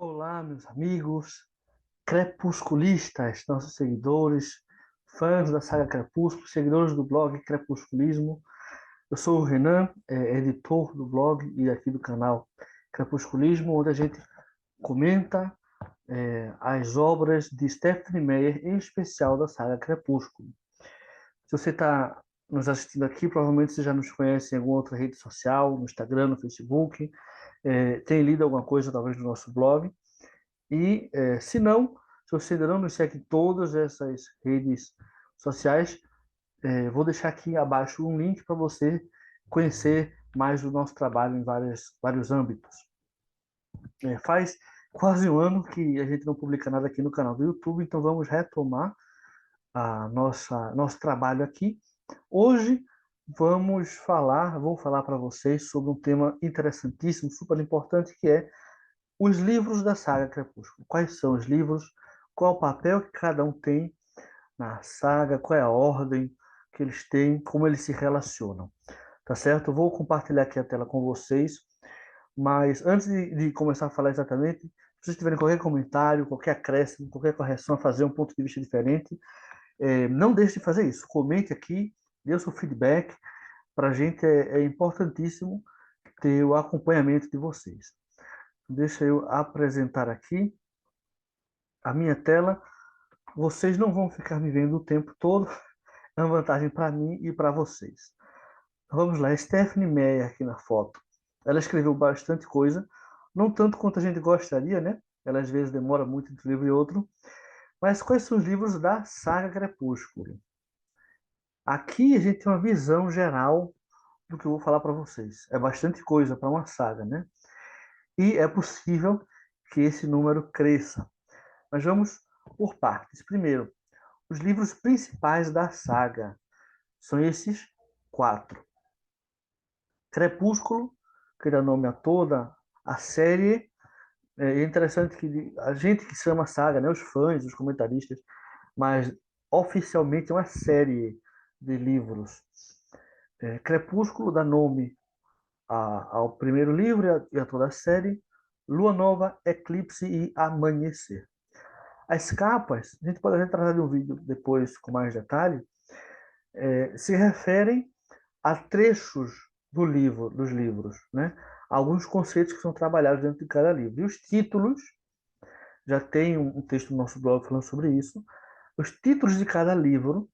Olá, meus amigos, crepusculistas, nossos seguidores, fãs da saga Crepúsculo, seguidores do blog Crepusculismo. Eu sou o Renan, editor do blog e aqui do canal Crepusculismo, onde a gente comenta as obras de Stephenie Meyer, em especial da saga Crepúsculo. Se você está nos assistindo aqui, provavelmente você já nos conhece em alguma outra rede social, no Instagram, no Facebook, tem lido alguma coisa talvez no nosso blog. E, se não, se você ainda não nos segue em todas essas redes sociais, vou deixar aqui abaixo um link para você conhecer mais do nosso trabalho em vários âmbitos. Faz quase um ano que a gente não publica nada aqui no canal do YouTube, então vamos retomar nosso trabalho aqui. Hoje vou falar para vocês sobre um tema interessantíssimo, super importante, que é os livros da saga Crepúsculo. Quais são os livros? Qual o papel que cada um tem na saga? Qual é a ordem que eles têm? Como eles se relacionam? Tá certo? Eu vou compartilhar aqui a tela com vocês, mas antes de começar a falar exatamente, se vocês tiverem qualquer comentário, qualquer acréscimo, qualquer correção, a fazer um ponto de vista diferente, não deixe de fazer isso. Comente aqui, dê o seu feedback. Para a gente é importantíssimo ter o acompanhamento de vocês. Deixa eu apresentar aqui a minha tela. Vocês não vão ficar me vendo o tempo todo. É uma vantagem para mim e para vocês. Vamos lá, Stephenie Meyer aqui na foto. Ela escreveu bastante coisa, não tanto quanto a gente gostaria, né? Ela às vezes demora muito entre um livro e outro. Mas quais são os livros da saga Crepúsculo? Aqui a gente tem uma visão geral do que eu vou falar para vocês. É bastante coisa para uma saga, né? E é possível que esse número cresça. Mas vamos por partes. Primeiro, os livros principais da saga são esses quatro. Crepúsculo, que dá nome a toda a série. É interessante que a gente que chama saga, né, os fãs, os comentaristas, mas oficialmente é uma série de livros. Crepúsculo dá nome ao primeiro livro e a toda a série. Lua Nova, Eclipse e Amanhecer. As capas, a gente pode até tratar de um vídeo depois com mais detalhe, se referem a trechos dos livros, né? Alguns conceitos que são trabalhados dentro de cada livro. E os títulos, já tem um texto no nosso blog falando sobre isso, os títulos de cada livro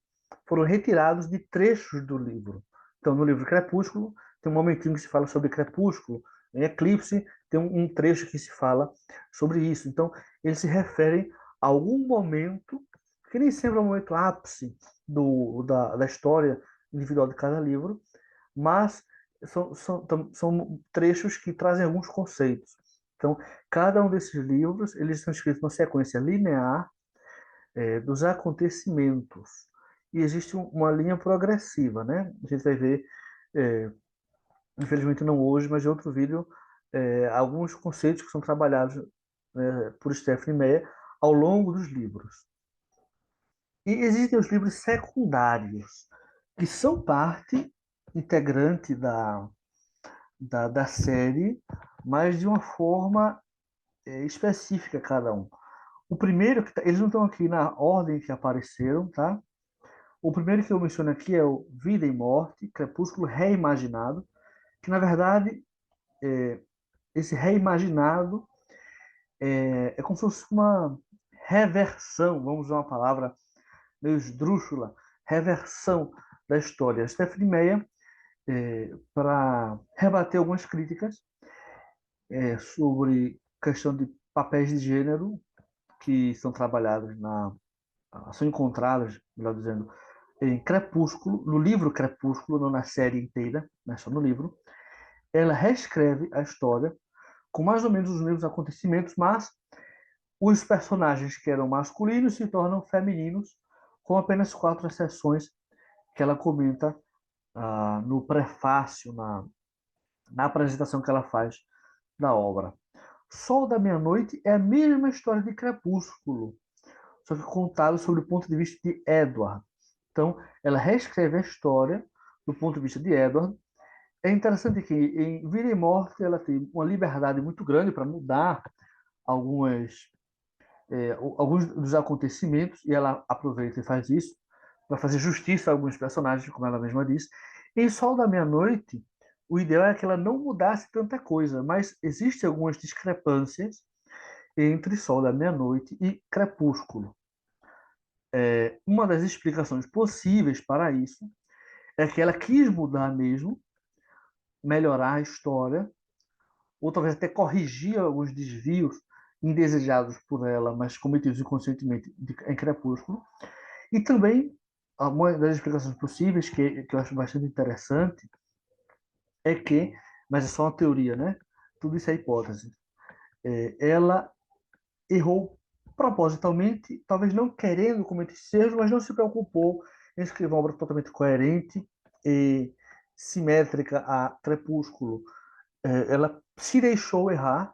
foram retirados de trechos do livro. Então, no livro Crepúsculo, tem um momentinho que se fala sobre Crepúsculo. Em Eclipse, tem um trecho que se fala sobre isso. Então, eles se referem a algum momento, que nem sempre é o momento ápice da história individual de cada livro, mas são trechos que trazem alguns conceitos. Então, cada um desses livros, eles são escritos numa sequência linear dos acontecimentos. E existe uma linha progressiva, né? A gente vai ver, é, infelizmente não hoje, mas em outro vídeo, alguns conceitos que são trabalhados, né, por Stephenie Meyer ao longo dos livros. E existem os livros secundários, que são parte integrante da série, mas de uma forma específica cada um. O primeiro, eles não estão aqui na ordem que apareceram, tá? O primeiro que eu menciono aqui é o Vida e Morte, Crepúsculo Reimaginado, que na verdade, esse reimaginado é como se fosse uma reversão, vamos usar uma palavra meio esdrúxula, reversão da história. Stephenie Meyer, para rebater algumas críticas sobre questão de papéis de gênero que são trabalhados são encontrados, melhor dizendo, em Crepúsculo, no livro Crepúsculo, não na série inteira, mas só no livro. Ela reescreve a história com mais ou menos os mesmos acontecimentos, mas os personagens que eram masculinos se tornam femininos, com apenas quatro exceções que ela comenta no prefácio, na apresentação que ela faz da obra. Sol da Meia-Noite é a mesma história de Crepúsculo, só que contado sobre o ponto de vista de Edward. Então, ela reescreve a história do ponto de vista de Edward. É interessante que em Vida e Morte ela tem uma liberdade muito grande para mudar alguns dos acontecimentos, e ela aproveita e faz isso, para fazer justiça a alguns personagens, como ela mesma disse. Em Sol da Meia-Noite, o ideal é que ela não mudasse tanta coisa, mas existem algumas discrepâncias entre Sol da Meia-Noite e Crepúsculo. Uma das explicações possíveis para isso é que ela quis mudar mesmo, melhorar a história, ou talvez até corrigir alguns desvios indesejados por ela, mas cometidos inconscientemente em Crepúsculo. E também, uma das explicações possíveis, que eu acho bastante interessante, é que, mas é só uma teoria, né? Tudo isso é hipótese. Ela errou propositalmente, talvez não querendo cometer esses erros, mas não se preocupou em escrever uma obra totalmente coerente e simétrica a Crepúsculo. Ela se deixou errar,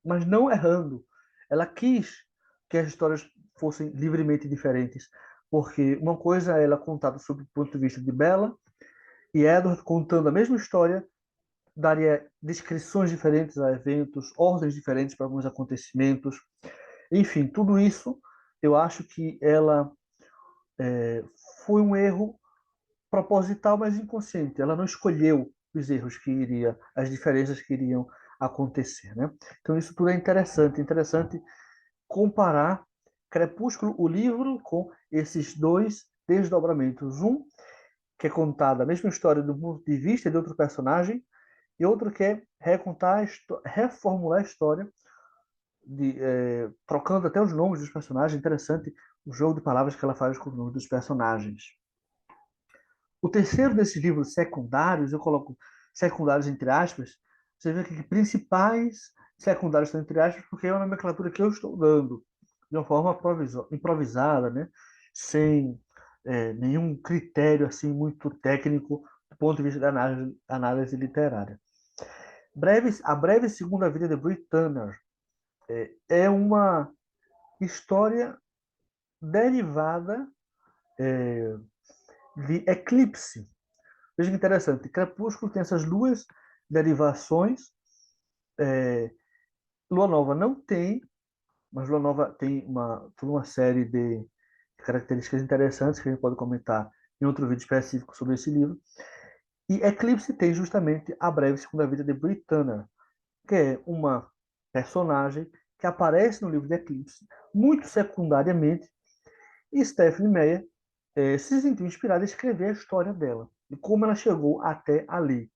mas não errando. Ela quis que as histórias fossem livremente diferentes, porque uma coisa é ela contada sob o ponto de vista de Bella, e Edward contando a mesma história daria descrições diferentes a eventos, ordens diferentes para alguns acontecimentos. Enfim, tudo isso eu acho que ela foi um erro proposital, mas inconsciente. Ela não escolheu os erros que iria, as diferenças que iriam acontecer, né? Então isso tudo é interessante comparar Crepúsculo, o livro, com esses dois desdobramentos. Um que é contada a mesma história do ponto de vista de outro personagem, e outro que é recontar, reformular a história, trocando até os nomes dos personagens. Interessante o jogo de palavras que ela faz com os nomes dos personagens. O terceiro desses livros secundários, eu coloco secundários entre aspas, você vê que principais secundários estão entre aspas, porque é uma nomenclatura que eu estou dando, de uma forma improvisada, né? Sem nenhum critério assim muito técnico do ponto de vista da análise literária. A Breve Segunda Vida de Brit Tanner é uma história derivada de Eclipse. Veja que interessante, Crepúsculo tem essas duas derivações. Lua Nova não tem, mas Lua Nova tem toda uma série de características interessantes que a gente pode comentar em outro vídeo específico sobre esse livro. E Eclipse tem justamente a breve segunda vida de Brit Tanner, que é uma personagem que aparece no livro de Eclipse, muito secundariamente, e Stephanie Meyer se sentiu inspirada a escrever a história dela e como ela chegou até ali,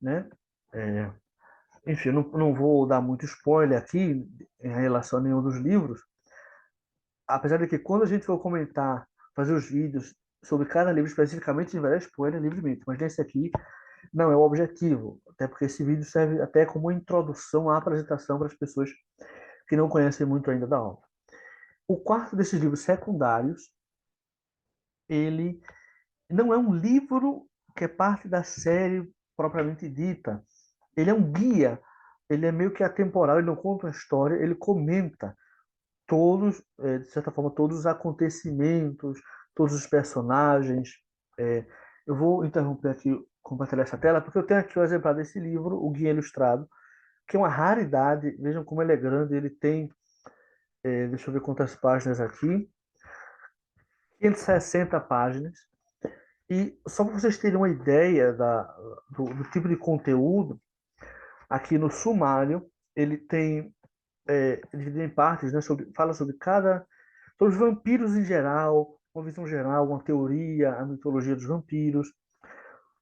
né? É, enfim, não vou dar muito spoiler aqui em relação a nenhum dos livros, apesar de que quando a gente for comentar, fazer os vídeos sobre cada livro especificamente, a gente vai dar spoiler livremente, mas nesse aqui não é o objetivo, até porque esse vídeo serve até como introdução à apresentação para as pessoas que não conhecem muito ainda da obra. O quarto desses livros secundários, ele não é um livro que é parte da série propriamente dita. Ele é um guia, ele é meio que atemporal, ele não conta uma história, ele comenta todos, de certa forma, todos os acontecimentos, todos os personagens. Eu vou interromper aqui, compartilhar essa tela, porque eu tenho aqui o exemplar desse livro, o Guia Ilustrado, que é uma raridade. Vejam como ele é grande, ele tem, deixa eu ver quantas páginas aqui, 560 páginas. E só para vocês terem uma ideia do tipo de conteúdo, aqui no sumário, ele tem dividido em partes, né, fala sobre sobre os vampiros em geral, uma visão geral, uma teoria, a mitologia dos vampiros,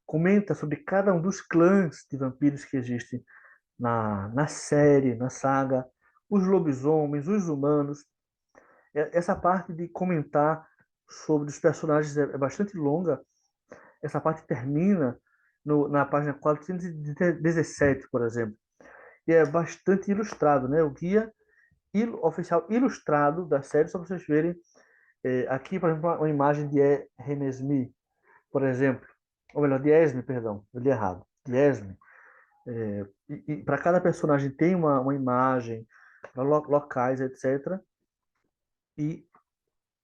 comenta sobre cada um dos clãs de vampiros que existem na série, na saga, os lobisomens, os humanos. Essa parte de comentar sobre os personagens é bastante longa. Essa parte termina na página 417, por exemplo. E é bastante ilustrado, né? O guia oficial ilustrado da série, só para vocês verem. Aqui, por exemplo, uma imagem de Renesmee, por exemplo. Ou melhor, de Esme, perdão. Eu li errado. De Esme. E para cada personagem tem uma imagem, para locais, etc. E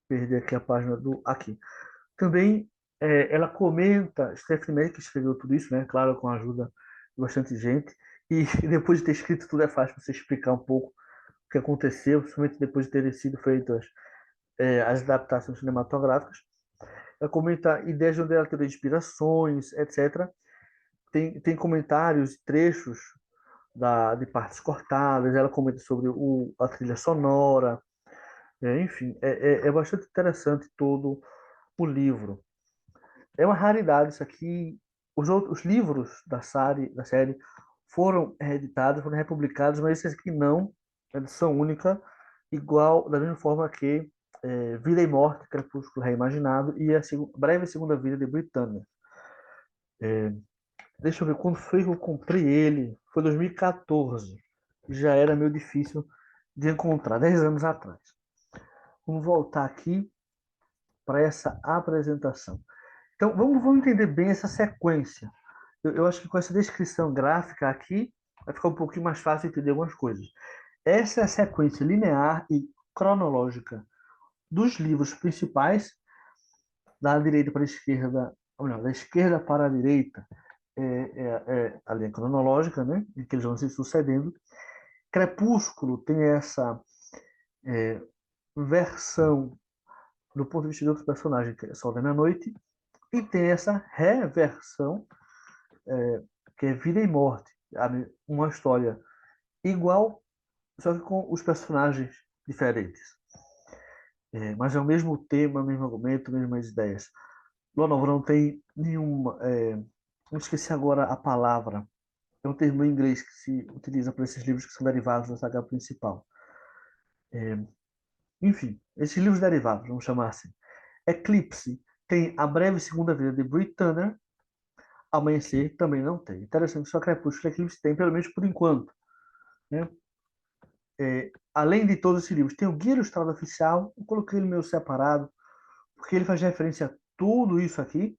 perdi aqui a página do... Aqui. Também ela comenta, Stephanie Meyer que escreveu tudo isso, né? Claro, com a ajuda de bastante gente. E depois de ter escrito tudo é fácil você explicar um pouco o que aconteceu, principalmente depois de terem sido feitas as adaptações cinematográficas. Ela comenta ideias de onde ela teve inspirações, etc. Tem comentários, trechos de partes cortadas, ela comenta sobre a trilha sonora, enfim, é bastante interessante todo o livro. É uma raridade isso aqui. Os livros da série foram reeditados, foram republicados, mas esses aqui não, é edição única, igual, da mesma forma que Vida e Morte, Crepúsculo Reimaginado e a Breve Segunda Vida de Britânia. Deixa eu ver quando foi que eu comprei ele. Foi 2014. Já era meio difícil de encontrar, 10 anos atrás. Vamos voltar aqui para essa apresentação. Então, vamos entender bem essa sequência. Eu acho que com essa descrição gráfica aqui, vai ficar um pouquinho mais fácil entender algumas coisas. Essa é a sequência linear e cronológica dos livros principais, da direita para a esquerda, ou melhor, da esquerda para a direita, a linha cronológica, né, em que eles vão se sucedendo. Crepúsculo tem essa versão do ponto de vista de outro personagem, que é Sol da Meia-Noite, e tem essa reversão, que é Vida e Morte, uma história igual, só que com os personagens diferentes. Mas é o mesmo tema, mesmo argumento, mesmas ideias. Lua Nova não tem nenhuma. Não esqueci agora a palavra. É um termo em inglês que se utiliza para esses livros que são derivados da saga principal. Enfim, esses livros derivados, vamos chamar assim. Eclipse tem A Breve Segunda Vida de Brit Tanner. Amanhecer também não tem. Interessante, só Crepúsculo e Eclipse tem, pelo menos por enquanto. Né? Além de todos esses livros, tem o Guia Ilustrado Oficial. Eu coloquei ele meio separado, porque ele faz referência a tudo isso aqui.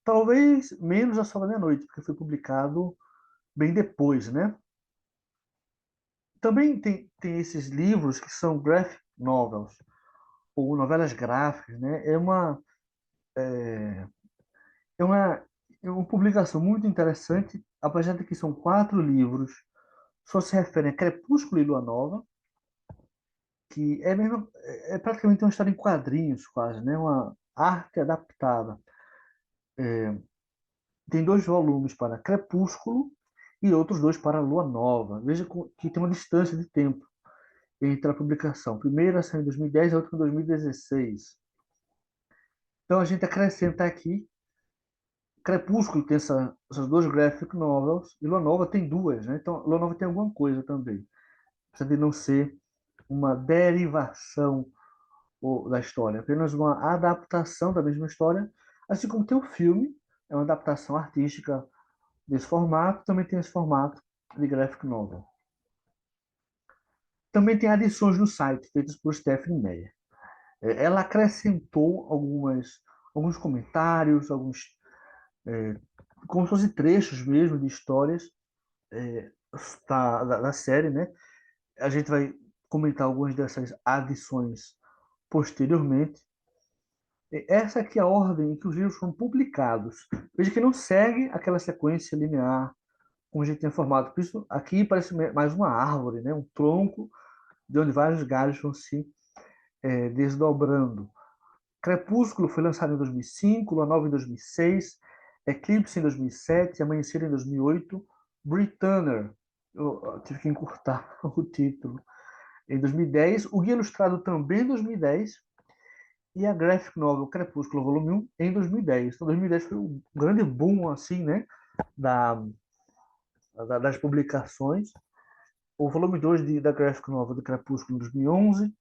Talvez menos a Sol da Meia-Noite, porque foi publicado bem depois, né? Também tem esses livros que são graphic novels, ou novelas gráficas, né? É uma, é uma publicação muito interessante, apesar de que são 4 livros, só se referem a Crepúsculo e Lua Nova, que é praticamente uma história em quadrinhos, quase, né? Uma arte adaptada. Tem 2 volumes para Crepúsculo e outros 2 para Lua Nova. Veja que tem uma distância de tempo entre a publicação. A primeira saiu em 2010, a outra em 2016. Então a gente acrescenta aqui, Crepúsculo tem essas 2 graphic novels, e Lua Nova tem 2, né? Então Lua Nova tem alguma coisa também. Apesar de não ser uma derivação da história, apenas uma adaptação da mesma história, assim como tem o filme, é uma adaptação artística desse formato, também tem esse formato de graphic novel. Também tem adições no site, feitas por Stephanie Meyer. Ela acrescentou alguns comentários, como se fossem trechos mesmo de histórias da série, né? A gente vai comentar algumas dessas adições posteriormente. Essa aqui é a ordem em que os livros foram publicados. Veja que não segue aquela sequência linear como a gente tinha formado. Por isso, aqui parece mais uma árvore, né? Um tronco de onde vários galhos vão se desdobrando. Crepúsculo foi lançado em 2005, Lua Nova em 2006, Eclipse em 2007, Amanhecer em 2008, Brit Tanner, eu tive que encurtar o título, em 2010, o Guia Ilustrado também em 2010, e a Graphic Novel Crepúsculo Volume 1 em 2010. Então, 2010 foi um grande boom, assim, né, da, das publicações. O volume 2 da Graphic Novel do Crepúsculo em 2011,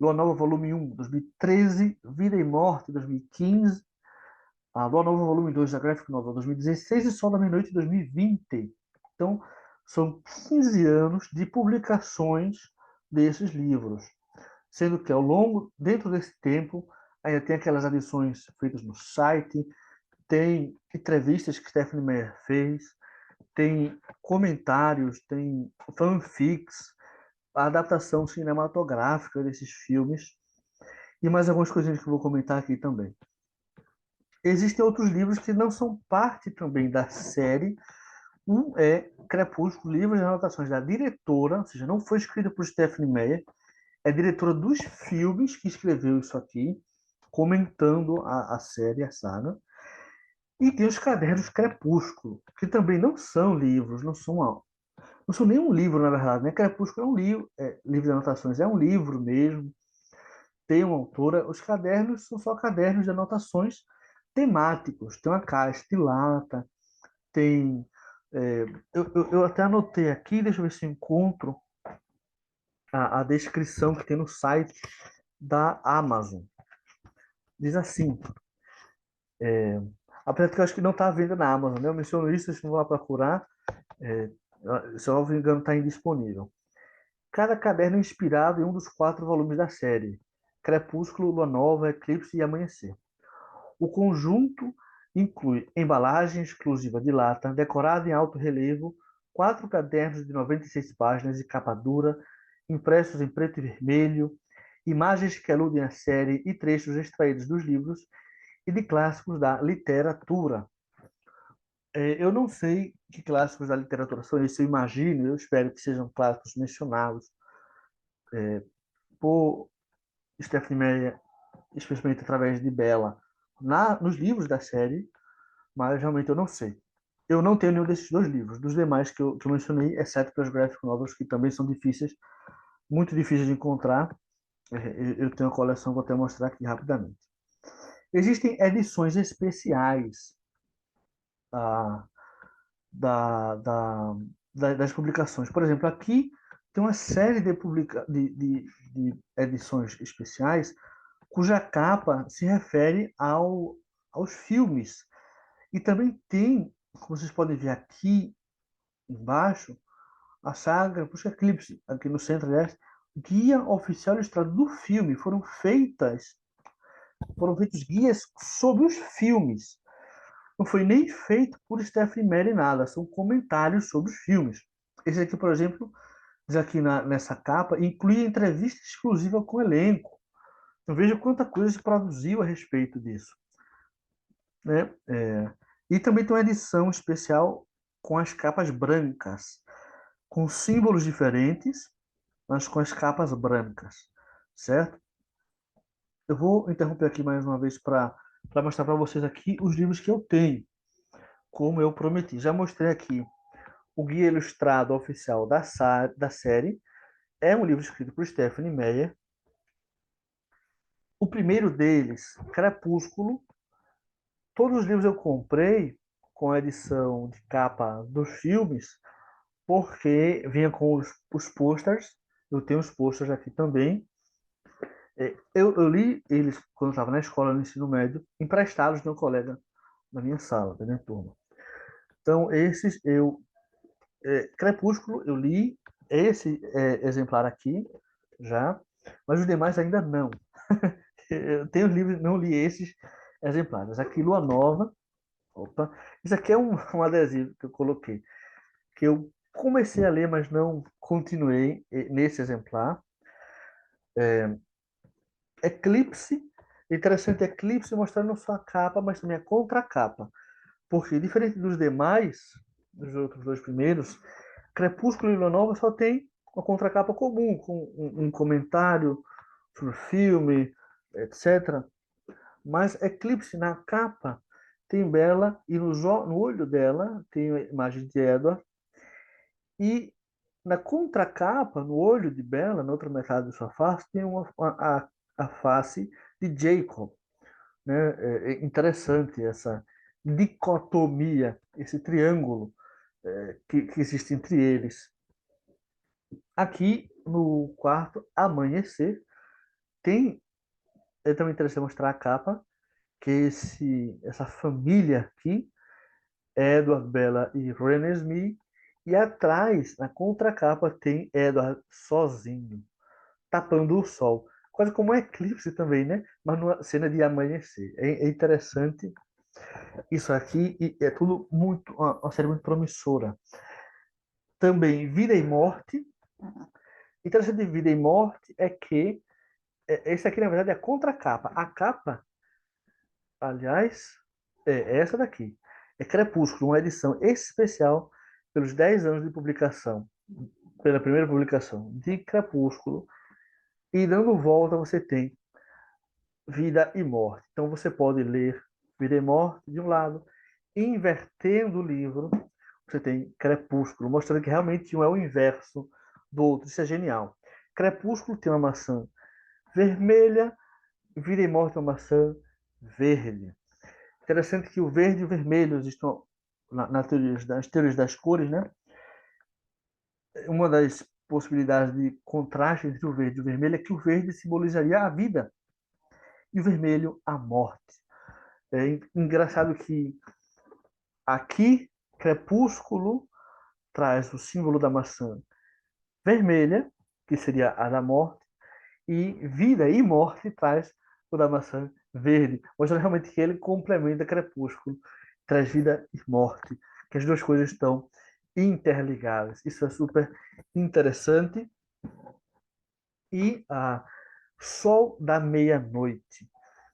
Lua Nova Volume 1 2013, Vida e Morte 2015, a Lua Nova Volume 2 da Graphic Novel 2016 e Sol da Meia-Noite 2020. Então, são 15 anos de publicações desses livros, sendo que ao longo, dentro desse tempo, ainda tem aquelas adições feitas no site, tem entrevistas que Stephanie Meyer fez, tem comentários, tem fanfics, a adaptação cinematográfica desses filmes e mais algumas coisinhas que eu vou comentar aqui também. Existem outros livros que não são parte também da série, Um é Crepúsculo, livros de anotações da diretora, ou seja, não foi escrito por Stephanie Meyer, é diretora dos filmes que escreveu isso aqui, comentando a série, a saga. E tem os cadernos Crepúsculo, que também não são livros, não são nenhum livro, na verdade, né? Crepúsculo é um livro, livro de anotações, é um livro mesmo, tem uma autora. Os cadernos são só cadernos de anotações temáticos. Tem uma caixa de lata, tem. Eu até anotei aqui, deixa eu ver se eu encontro a descrição que tem no site da Amazon. Diz assim, apesar que eu acho que não está à venda na Amazon, né? Eu menciono isso, vocês vão lá procurar, é, se eu não me engano, está indisponível. Cada caderno é inspirado em um dos 4 volumes da série: Crepúsculo, Lua Nova, Eclipse e Amanhecer. O conjunto inclui embalagem exclusiva de lata, decorada em alto relevo, 4 cadernos de 96 páginas de capa dura, impressos em preto e vermelho, imagens que aludem à série e trechos extraídos dos livros e de clássicos da literatura. Eu não sei que clássicos da literatura são esses, eu imagino, eu espero que sejam clássicos mencionados por Stephanie Meyer, especialmente através de Bella, nos livros da série, mas realmente eu não sei. Eu não tenho nenhum desses 2 livros. Dos demais que eu mencionei, exceto para os graphic novels, que também são difíceis, muito difíceis de encontrar. Eu tenho uma coleção, vou até mostrar aqui rapidamente. Existem edições especiais ah, da, da, das publicações. Por exemplo, aqui tem uma série de edições especiais cuja capa se refere aos filmes. E também tem, como vocês podem ver aqui embaixo, a saga Busca Eclipse, aqui no centro, aliás, guia oficial ilustrado do filme. Foram feitos guias sobre os filmes. Não foi nem feito por Stephanie Meyer nada, são comentários sobre os filmes. Esse aqui, por exemplo, diz aqui nessa capa, inclui entrevista exclusiva com o elenco. Então veja quanta coisa se produziu a respeito disso. Né? E também tem uma edição especial com as capas brancas, com símbolos diferentes, mas com as capas brancas, certo? Eu vou interromper aqui mais uma vez para mostrar para vocês aqui os livros que eu tenho, como eu prometi. Já mostrei aqui o Guia Ilustrado Oficial da série. É um livro escrito por Stephanie Meyer. O primeiro deles, Crepúsculo. Todos os livros eu comprei com a edição de capa dos filmes, porque vinha com os posters. Eu tenho os posters aqui também. Eu li eles quando eu estava na escola, no ensino médio, emprestados de um colega da minha sala, da minha turma. Então, esses eu. Crepúsculo, eu li esse exemplar aqui já, mas os demais ainda não. Eu tenho os livros, não li esses exemplares. Aqui, Lua Nova. Opa, isso aqui é um adesivo que eu coloquei, que eu comecei a ler, mas não continuei nesse exemplar. Eclipse, interessante Eclipse mostrando não só a capa, mas também a contracapa. Porque, diferente dos demais, dos outros 2 primeiros, Crepúsculo e Lua Nova só tem uma contracapa comum, com um comentário sobre o filme, etc. Mas Eclipse, na capa, tem Bella e no olho dela tem a imagem de Edward. E na contracapa, no olho de Bella, na outra metade de sua face, tem a face de Jacob. Né? É interessante essa dicotomia, esse triângulo que existe entre eles. Aqui no quarto Amanhecer tem, é também interessante mostrar a capa, que essa família aqui, Edward, Bella e René Smith, e atrás, na contracapa, tem Edward sozinho, tapando o sol. Quase como um eclipse também, né? Mas numa cena de amanhecer. É interessante isso aqui, e é tudo uma série muito promissora. Também Vida e Morte. Interessante de Vida e Morte é que esse aqui, na verdade, é a contracapa. A capa, aliás, é essa daqui. É Crepúsculo, uma edição especial pelos 10 anos de publicação, pela primeira publicação de Crepúsculo, e dando volta você tem Vida e Morte. Então você pode ler Vida e Morte de um lado, invertendo o livro, você tem Crepúsculo, mostrando que realmente um é o inverso do outro. Isso é genial. Crepúsculo tem uma maçã vermelha, Vida e Morte é uma maçã verde. Interessante que o verde e o vermelho estão nas teorias das cores, né? Uma das possibilidades de contraste entre o verde e o vermelho é que o verde simbolizaria a vida e o vermelho a morte. É engraçado que aqui Crepúsculo traz o símbolo da maçã vermelha, que seria a da morte, e vida e morte traz o da maçã verde, mostrando realmente que ele complementa Crepúsculo, traz vida e morte, que as duas coisas estão interligadas. Isso é super interessante. E a Sol da Meia-Noite,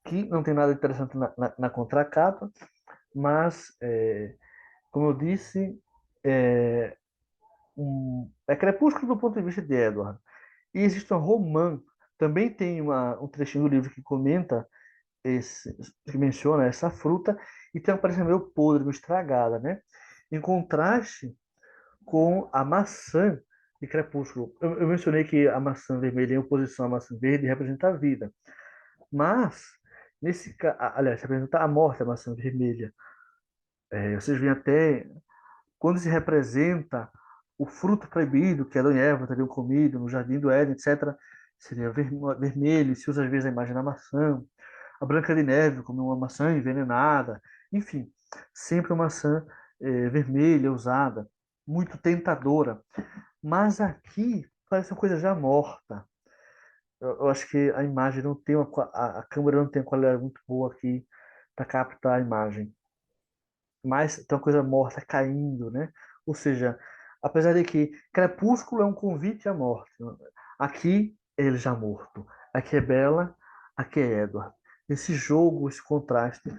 que não tem nada interessante na contracapa, mas, como eu disse, é, é Crepúsculo do ponto de vista de Edward. E existe um romance, também tem um trechinho do livro que comenta, que menciona essa fruta, e tem uma aparência meio podre, meio estragada, né? Em contraste com a maçã de Crepúsculo. Eu mencionei que a maçã vermelha, em oposição à maçã verde, representa a vida. Mas, aliás, representa a morte, a maçã vermelha. Vocês veem até quando se representa o fruto proibido que Adão e Eva teriam comido no jardim do Éden, etc., seria vermelho, se usa às vezes a imagem da maçã. A Branca de Neve como uma maçã envenenada. Enfim, sempre uma maçã vermelha usada, muito tentadora. Mas aqui parece uma coisa já morta. Eu acho que a imagem não tem a câmera não tem uma qualidade muito boa aqui para captar a imagem. Mas tem uma coisa morta caindo, né? Ou seja, apesar de que Crepúsculo é um convite à morte, aqui ele já morto. Aqui é Bella, aqui é Edward. Esse jogo, esse contraste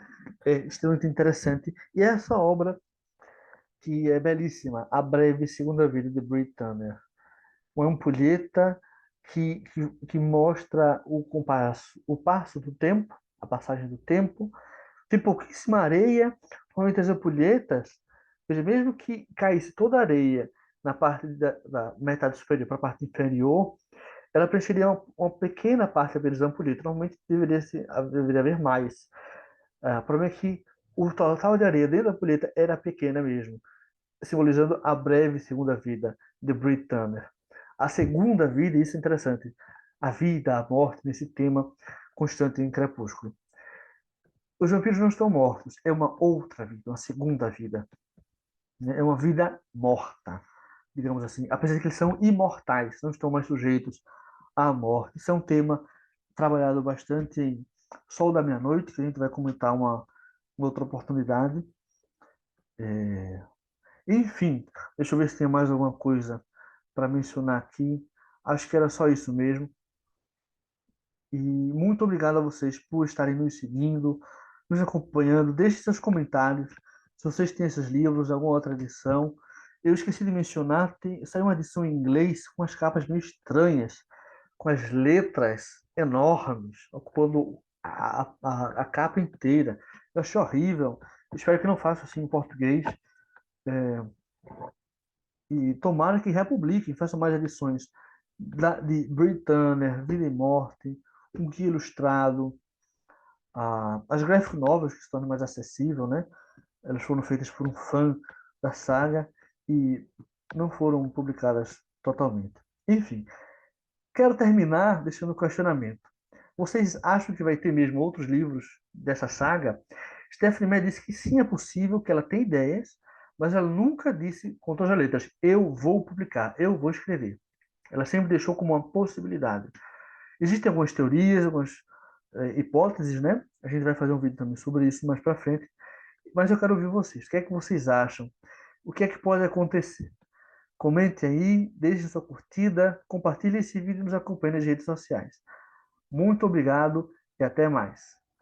é extremamente interessante. E essa obra que é belíssima, A Breve Segunda Vida de Brit Tanner, uma ampulheta que mostra o passo do tempo, a passagem do tempo. Tem pouquíssima areia, normalmente as ampulhetas, veja, mesmo que caísse toda a areia na parte da metade superior para a parte inferior, ela preencheria uma pequena parte da ampulheta. Normalmente deveria haver mais. O problema é que o total de areia dentro da ampulheta era pequena mesmo, simbolizando a breve segunda vida de Brit Tanner. A segunda vida, isso é interessante, a vida, a morte, nesse tema constante em Crepúsculo. Os vampiros não estão mortos, é uma outra vida, uma segunda vida. Né? É uma vida morta, digamos assim. Apesar de que eles são imortais, não estão mais sujeitos à morte. Isso é um tema trabalhado bastante em Sol da Meia-Noite, que a gente vai comentar uma outra oportunidade. Enfim, deixa eu ver se tem mais alguma coisa para mencionar aqui. Acho que era só isso mesmo. E muito obrigado a vocês por estarem nos seguindo, nos acompanhando. Deixe seus comentários. Se vocês têm esses livros, alguma outra edição. Eu esqueci de mencionar, saiu uma edição em inglês com as capas meio estranhas, com as letras enormes, ocupando a capa inteira. Eu achei horrível. Espero que não faça assim em português. E tomara que republiquem, façam mais edições de Brit Tanner, Vida e Morte, um guia ilustrado, as graphic novels que se tornam mais acessível, né? Elas foram feitas por um fã da saga e não foram publicadas totalmente. Enfim, quero terminar deixando um questionamento. Vocês acham que vai ter mesmo outros livros dessa saga? Stephanie Meyer disse que sim, é possível, que ela tem ideias, mas ela nunca disse com todas as letras, eu vou publicar, eu vou escrever. Ela sempre deixou como uma possibilidade. Existem algumas teorias, algumas hipóteses, né? A gente vai fazer um vídeo também sobre isso mais para frente. Mas eu quero ouvir vocês. O que é que vocês acham? O que é que pode acontecer? Comente aí, deixe sua curtida, compartilhe esse vídeo e nos acompanhe nas redes sociais. Muito obrigado e até mais.